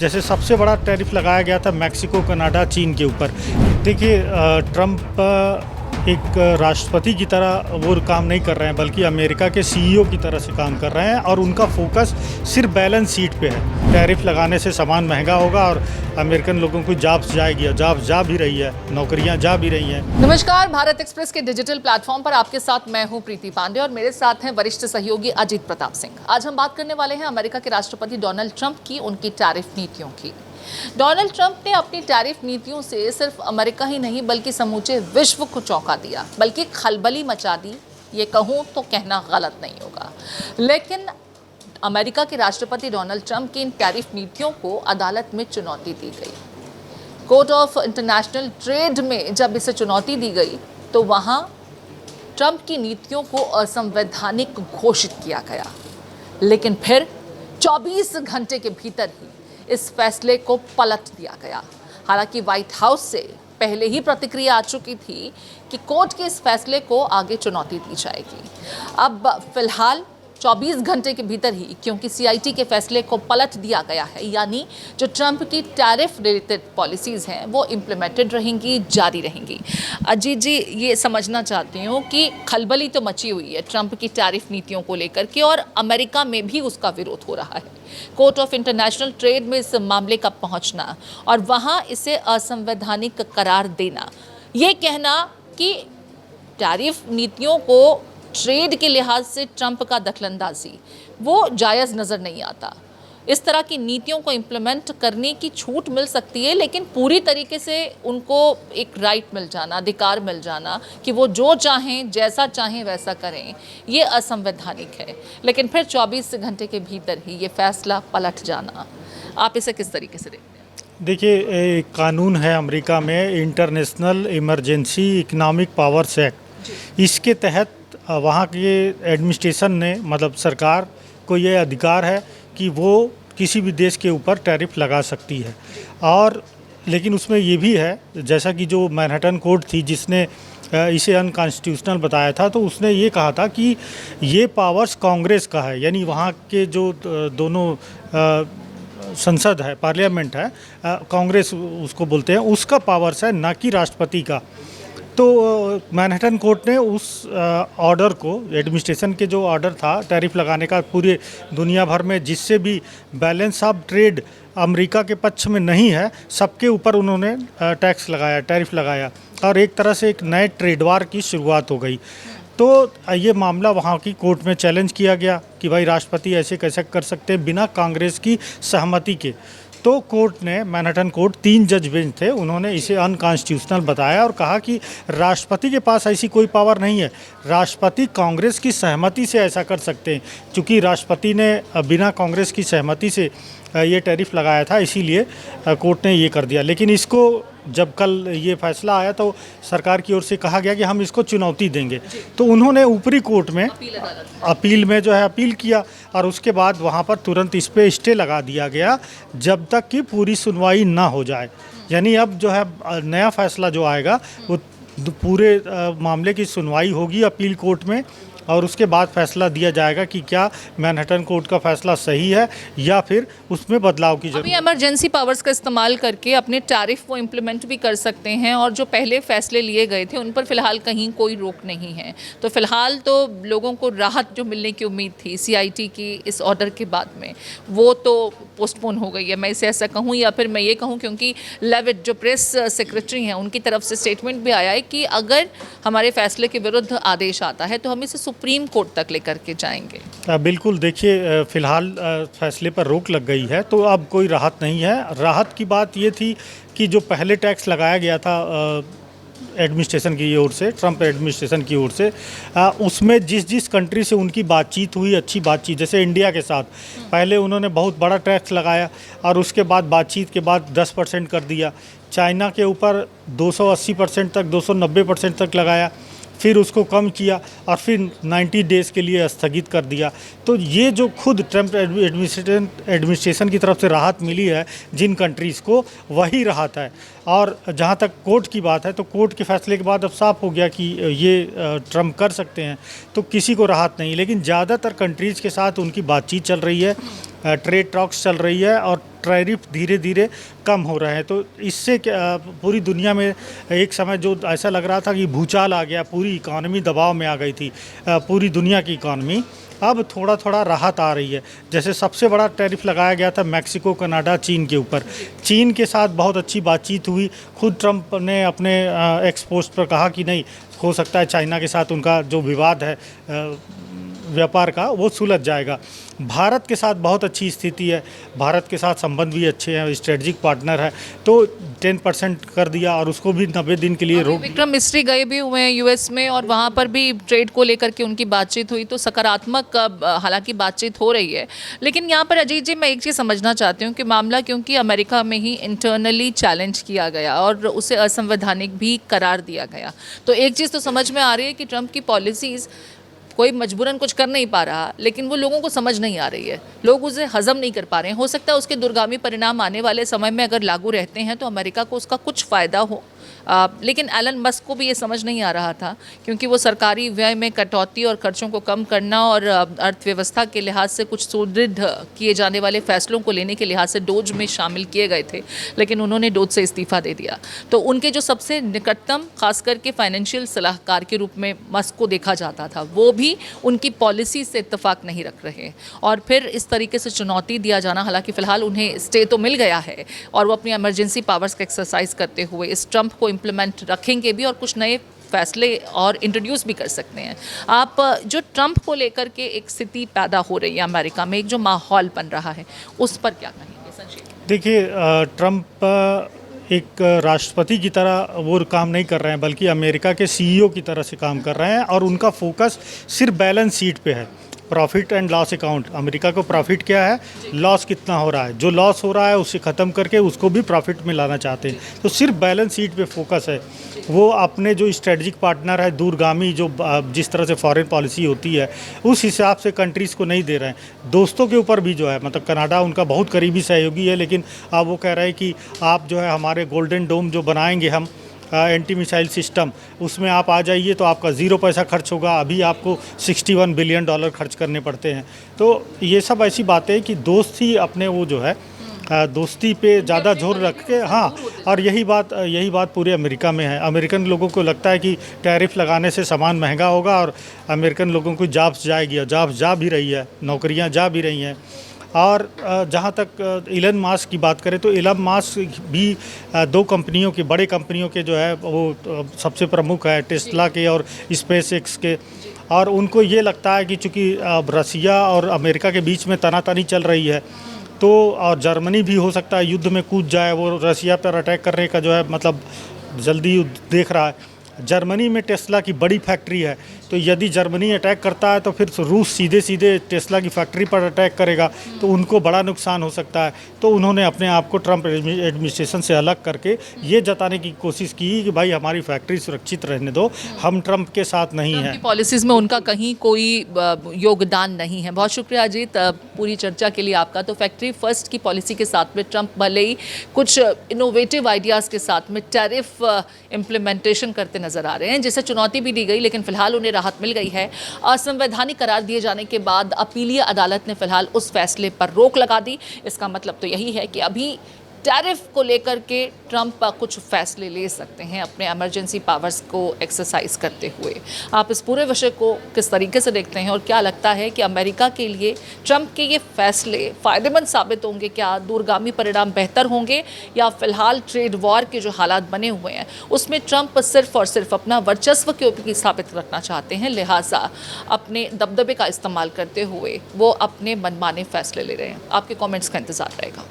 जैसे सबसे बड़ा टैरिफ लगाया गया था मैक्सिको, कनाडा, चीन के ऊपर। देखिए ट्रंप एक राष्ट्रपति की तरह वो काम नहीं कर रहे हैं, बल्कि अमेरिका के सीईओ की तरह से काम कर रहे हैं और उनका फोकस सिर्फ बैलेंस शीट पे है। टैरिफ लगाने से सामान महंगा होगा और अमेरिकन लोगों को जॉब्स जाएगी, जॉब्स जा भी रही है, नौकरियां जा भी रही हैं। नमस्कार, भारत एक्सप्रेस के डिजिटल प्लेटफॉर्म पर आपके साथ मैं हूं प्रीति पांडे और मेरे साथ हैं वरिष्ठ सहयोगी अजीत प्रताप सिंह। आज हम बात करने वाले हैं अमेरिका के राष्ट्रपति डोनाल्ड ट्रंप की, उनकी टैरिफ नीतियों की। डोनाल्ड ट्रंप ने अपनी टैरिफ नीतियों से सिर्फ अमेरिका ही नहीं बल्कि समूचे विश्व को चौंका दिया, बल्कि खलबली मचा दी। ये कहूँ तो कहना गलत नहीं होगा। लेकिन अमेरिका के राष्ट्रपति डोनाल्ड ट्रंप की इन टैरिफ नीतियों को अदालत में चुनौती दी गई। कोर्ट ऑफ इंटरनेशनल ट्रेड में जब इसे चुनौती दी गई तो वहाँ ट्रंप की नीतियों को असंवैधानिक घोषित किया गया। लेकिन फिर 24 घंटे के भीतर ही इस फैसले को पलट दिया गया। हालांकि व्हाइट हाउस से पहले ही प्रतिक्रिया आ चुकी थी कि कोर्ट के इस फैसले को आगे चुनौती दी जाएगी। अब फिलहाल 24 घंटे के भीतर ही, क्योंकि सीआईटी के फैसले को पलट दिया गया है, यानी जो ट्रंप की टैरिफ रिलेटेड पॉलिसीज़ हैं वो इम्प्लीमेंटेड रहेंगी, जारी रहेंगी। अजीत जी, ये समझना चाहती हूँ कि खलबली तो मची हुई है ट्रंप की टैरिफ नीतियों को लेकर के और अमेरिका में भी उसका विरोध हो रहा है। कोर्ट ऑफ इंटरनेशनल ट्रेड में इस मामले का पहुँचना और वहाँ इसे असंवैधानिक करार देना, ये कहना कि टैरिफ नीतियों को ट्रेड के लिहाज से ट्रंप का दखलंदाजी वो जायज़ नज़र नहीं आता। इस तरह की नीतियों को इम्प्लीमेंट करने की छूट मिल सकती है, लेकिन पूरी तरीके से उनको एक राइट मिल जाना, अधिकार मिल जाना कि वो जो चाहें, जैसा चाहें वैसा करें, ये असंवैधानिक है। लेकिन फिर 24 घंटे के भीतर ही ये फैसला पलट जाना, आप इसे किस तरीके से देखते हैं? देखिए, एक कानून है अमेरिका में, international emergency economic powers act. इसके तहत वहाँ के एडमिनिस्ट्रेशन ने, मतलब सरकार को ये अधिकार है कि वो किसी भी देश के ऊपर टैरिफ लगा सकती है। और लेकिन उसमें ये भी है, जैसा कि जो मैनहट्टन कोर्ट थी जिसने इसे अनकॉन्स्टिट्यूशनल बताया था, तो उसने ये कहा था कि ये पावर्स कांग्रेस का है, यानी वहाँ के जो दोनों संसद है, पार्लियामेंट है, कांग्रेस उसको बोलते हैं, उसका पावर्स है, ना कि राष्ट्रपति का। तो मैनहट्टन कोर्ट ने उस ऑर्डर को, एडमिनिस्ट्रेशन के जो ऑर्डर था टैरिफ लगाने का पूरे दुनिया भर में, जिससे भी बैलेंस ऑफ ट्रेड अमेरिका के पक्ष में नहीं है, सबके ऊपर उन्होंने टैक्स लगाया, टैरिफ लगाया और एक तरह से एक नए ट्रेड वार की शुरुआत हो गई। तो ये मामला वहाँ की कोर्ट में चैलेंज किया गया कि भाई राष्ट्रपति ऐसे कैसे कर सकते हैं बिना कांग्रेस की सहमति के। तो कोर्ट ने, मैनहट्टन कोर्ट, 3 जज बेंच थे, उन्होंने इसे अनकॉन्स्टिट्यूशनल बताया और कहा कि राष्ट्रपति के पास ऐसी कोई पावर नहीं है, राष्ट्रपति कांग्रेस की सहमति से ऐसा कर सकते हैं। चूँकि राष्ट्रपति ने बिना कांग्रेस की सहमति से ये टैरिफ लगाया था, इसीलिए कोर्ट ने ये कर दिया। लेकिन इसको जब कल ये फैसला आया तो सरकार की ओर से कहा गया कि हम इसको चुनौती देंगे। तो उन्होंने ऊपरी कोर्ट में अपील में जो है अपील किया और उसके बाद वहाँ पर तुरंत इस पे स्टे लगा दिया गया जब तक कि पूरी सुनवाई ना हो जाए। यानी अब जो है नया फैसला जो आएगा वो पूरे मामले की सुनवाई होगी अपील कोर्ट में और उसके बाद फैसला दिया जाएगा कि क्या मैनहट्टन कोर्ट का फैसला सही है या फिर उसमें बदलाव की जरूरत है। अभी इमरजेंसी पावर्स का इस्तेमाल करके अपने टैरिफ वो इम्प्लीमेंट भी कर सकते हैं और जो पहले फैसले लिए गए थे उन पर फिलहाल कहीं कोई रोक नहीं है। तो फिलहाल तो लोगों को राहत जो मिलने की उम्मीद थी सीआईटी की इस ऑर्डर के बाद में, वो तो पोस्टपोन हो गई है, मैं इसे ऐसा कहूँ, या फिर मैं ये कहूँ क्योंकि लेविट जो प्रेस सेक्रेटरी हैं उनकी तरफ से स्टेटमेंट भी आया है कि अगर हमारे फैसले के विरुद्ध आदेश आता है तो हम इसे सुप्रीम कोर्ट तक लेकर के जाएंगे। बिल्कुल, देखिए फिलहाल फैसले पर रोक लग गई है तो अब कोई राहत नहीं है। राहत की बात ये थी कि जो पहले टैक्स लगाया गया था एडमिनिस्ट्रेशन की ओर से, ट्रंप एडमिनिस्ट्रेशन की ओर से, उसमें जिस जिस कंट्री से उनकी बातचीत हुई, अच्छी बातचीत, जैसे इंडिया के साथ पहले उन्होंने बहुत बड़ा टैक्स लगाया और उसके बाद बातचीत के बाद 10% कर दिया। चाइना के ऊपर 280% तक, 290% तक लगाया, फिर उसको कम किया और फिर 90 डेज़ के लिए स्थगित कर दिया। तो ये जो खुद ट्रंप एडमिनिस्ट्रेशन की तरफ से राहत मिली है जिन कंट्रीज़ को, वही राहत है। और जहाँ तक कोर्ट की बात है तो कोर्ट के फैसले के बाद अब साफ हो गया कि ये ट्रम्प कर सकते हैं, तो किसी को राहत नहीं। लेकिन ज़्यादातर कंट्रीज़ के साथ उनकी बातचीत चल रही है, ट्रेड टॉक्स चल रही है और टैरिफ धीरे धीरे कम हो रहे हैं। तो इससे पूरी दुनिया में एक समय जो ऐसा लग रहा था कि भूचाल आ गया, पूरी इकॉनमी दबाव में आ गई थी, पूरी दुनिया की इकॉनमी, अब थोड़ा थोड़ा राहत आ रही है। जैसे सबसे बड़ा टैरिफ लगाया गया था मैक्सिको, कनाडा, चीन के ऊपर। चीन के साथ बहुत अच्छी बातचीत हुई। खुद ट्रम्प ने अपने एक्स पोस्ट पर कहा कि नहीं, हो सकता है चाइना के साथ उनका जो विवाद है व्यापार का वो सुलझ जाएगा। भारत के साथ बहुत अच्छी स्थिति है, भारत के साथ संबंध भी अच्छे हैं, स्ट्रेटजिक पार्टनर है, तो 10% कर दिया और उसको भी 90 दिन के लिए रोक। विक्रम मिस्री गए भी हुए हैं यूएस में और वहाँ पर भी ट्रेड को लेकर के उनकी बातचीत हुई, तो सकारात्मक हालांकि बातचीत हो रही है। लेकिन यहाँ पर अजीत जी, मैं एक चीज़ समझना चाहती हूँ कि मामला क्योंकि अमेरिका में ही इंटरनली चैलेंज किया गया और उसे असंवैधानिक भी करार दिया गया, तो एक चीज़ तो समझ में आ रही है कि ट्रम्प की पॉलिसीज़ कोई मजबूरन कुछ कर नहीं पा रहा, लेकिन वो लोगों को समझ नहीं आ रही है, लोग उसे हजम नहीं कर पा रहे हैं। हो सकता है उसके दूरगामी परिणाम आने वाले समय में अगर लागू रहते हैं तो अमेरिका को उसका कुछ फ़ायदा हो, लेकिन एलन मस्क को भी ये समझ नहीं आ रहा था, क्योंकि वो सरकारी व्यय में कटौती और खर्चों को कम करना और अर्थव्यवस्था के लिहाज से कुछ सुदृढ़ किए जाने वाले फैसलों को लेने के लिहाज से डोज में शामिल किए गए थे, लेकिन उन्होंने डोज से इस्तीफा दे दिया। तो उनके जो सबसे निकटतम, खास करके फाइनेंशियल सलाहकार के रूप में मस्क को देखा जाता था, वो भी उनकी पॉलिसी से इत्तेफाक नहीं रख रहे, और फिर इस तरीके से चुनौती दिया जाना, हालांकि फ़िलहाल उन्हें स्टे तो मिल गया है और वो अपनी इमरजेंसी पावर्स का एक्सरसाइज करते हुए इस ट्रम्प को इम्प्लीमेंट रखेंगे भी और कुछ नए फैसले और इंट्रोड्यूस भी कर सकते हैं। आप जो ट्रम्प को लेकर के एक स्थिति पैदा हो रही है अमेरिका में, एक जो माहौल बन रहा है, उस पर क्या कहेंगे संक्षेप? देखिए, ट्रम्प एक राष्ट्रपति की तरह वो काम नहीं कर रहे हैं, बल्कि अमेरिका के सीईओ की तरह से काम कर रहे हैं और उनका फोकस सिर्फ बैलेंस शीट पे है, profit and loss account. America को प्रॉफिट क्या है, लॉस कितना हो रहा है, जो लॉस हो रहा है उसे ख़त्म करके उसको भी प्रॉफिट में लाना चाहते हैं। तो सिर्फ बैलेंस शीट पे फोकस है। वो अपने जो स्ट्रेटजिक पार्टनर है, दूरगामी जो जिस तरह से फॉरेन पॉलिसी होती है उस हिसाब से कंट्रीज़ को नहीं दे रहे हैं। दोस्तों के ऊपर भी जो है, मतलब कनाडा उनका बहुत करीबी सहयोगी है, लेकिन अब वो कह रहे हैं कि आप जो है हमारे गोल्डन डोम जो बनाएंगे हम एंटी मिसाइल सिस्टम, उसमें आप आ जाइए तो आपका 0 पैसा खर्च होगा। अभी आपको $61 बिलियन खर्च करने पड़ते हैं। तो ये सब ऐसी बातें कि दोस्त ही अपने वो जो है दोस्ती पे ज़्यादा जोर रख के, हाँ, और यही बात पूरे अमेरिका में है। अमेरिकन लोगों को लगता है कि टैरिफ लगाने से सामान महंगा होगा और अमेरिकन लोगों को जॉब्स जाएगी, और जॉब्स जा भी रही है, नौकरियां जा भी रही हैं। और जहाँ तक इलन मास्क की बात करें तो इलन मास्क भी 2 कंपनियों के, बड़े कंपनियों के जो है वो सबसे प्रमुख है, टेस्ला के और स्पेस एक्स के। और उनको ये लगता है कि चूँकि रसिया और अमेरिका के बीच में तनातनी चल रही है, तो और जर्मनी भी हो सकता है युद्ध में कूद जाए, वो रसिया पर अटैक करने का जो है मतलब जल्दी देख रहा है। जर्मनी में टेस्ला की बड़ी फैक्ट्री है, तो यदि जर्मनी अटैक करता है तो फिर रूस सीधे सीधे टेस्ला की फैक्ट्री पर अटैक करेगा, तो उनको बड़ा नुकसान हो सकता है। तो उन्होंने अपने आप को ट्रम्प एडमिनिस्ट्रेशन से अलग करके ये जताने की कोशिश की कि भाई हमारी फैक्ट्री सुरक्षित रहने दो, हम ट्रम्प के साथ नहीं हैं। पॉलिसीज़ में उनका कहीं कोई योगदान नहीं है। बहुत शुक्रिया अजीत पूरी चर्चा के लिए आपका। तो फैक्ट्री फर्स्ट की पॉलिसी के साथ में ट्रम्प भले ही कुछ इनोवेटिव आइडियाज़ के साथ में टैरिफ इम्प्लीमेंटेशन करते नजर आ रहे हैं, जिसे चुनौती भी दी गई, लेकिन फिलहाल उन्हें राहत मिल गई है। असंवैधानिक करार दिए जाने के बाद अपीलीय अदालत ने फिलहाल उस फैसले पर रोक लगा दी। इसका मतलब तो यही है कि अभी टैरिफ को लेकर के ट्रम्प कुछ फैसले ले सकते हैं अपने इमरजेंसी पावर्स को एक्सरसाइज करते हुए। आप इस पूरे विषय को किस तरीके से देखते हैं और क्या लगता है कि अमेरिका के लिए ट्रम्प के ये फैसले फ़ायदेमंद साबित होंगे? क्या दूरगामी परिणाम बेहतर होंगे, या फिलहाल ट्रेड वॉर के जो हालात बने हुए हैं उसमें ट्रम्प सिर्फ और सिर्फ अपना वर्चस्व के ऊपर साबित रखना चाहते हैं, लिहाजा अपने दबदबे का इस्तेमाल करते हुए वो अपने मनमाने फैसले ले रहे हैं? आपके कॉमेंट्स का इंतजार रहेगा।